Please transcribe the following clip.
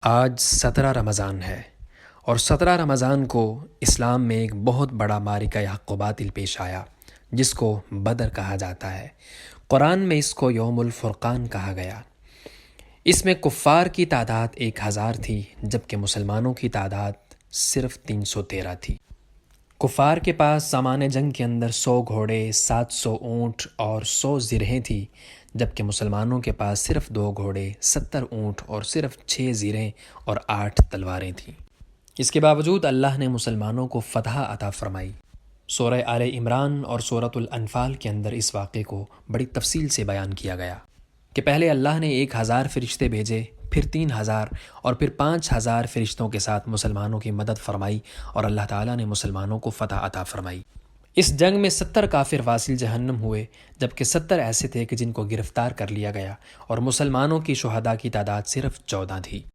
آج 17 رمضان ہے اور 17 رمضان کو اسلام میں ایک بہت بڑا معرکہ حق و باطل پیش آیا جس کو بدر کہا جاتا ہے۔ قرآن میں اس کو یوم الفرقان کہا گیا۔ اس میں کفار کی تعداد 1000 تھی جبکہ مسلمانوں کی تعداد صرف 313 تھی۔ کفار کے پاس سامان جنگ کے اندر 100 گھوڑے، 700 اونٹ اور 100 زرہیں تھی، جبکہ مسلمانوں کے پاس صرف 2 گھوڑے، 70 اونٹ اور صرف 6 زرہیں اور 8 تلواریں تھیں۔ اس کے باوجود اللہ نے مسلمانوں کو فتح عطا فرمائی۔ سورہ آل عمران اور سورۃ الانفال کے اندر اس واقعے کو بڑی تفصیل سے بیان کیا گیا کہ پہلے اللہ نے 1000 فرشتے بھیجے، پھر 3000 اور پھر 5000 فرشتوں کے ساتھ مسلمانوں کی مدد فرمائی اور اللہ تعالیٰ نے مسلمانوں کو فتح عطا فرمائی۔ اس جنگ میں 70 کافر واصل جہنم ہوئے، جبکہ 70 ایسے تھے کہ جن کو گرفتار کر لیا گیا، اور مسلمانوں کی شہداء کی تعداد صرف 14 تھی۔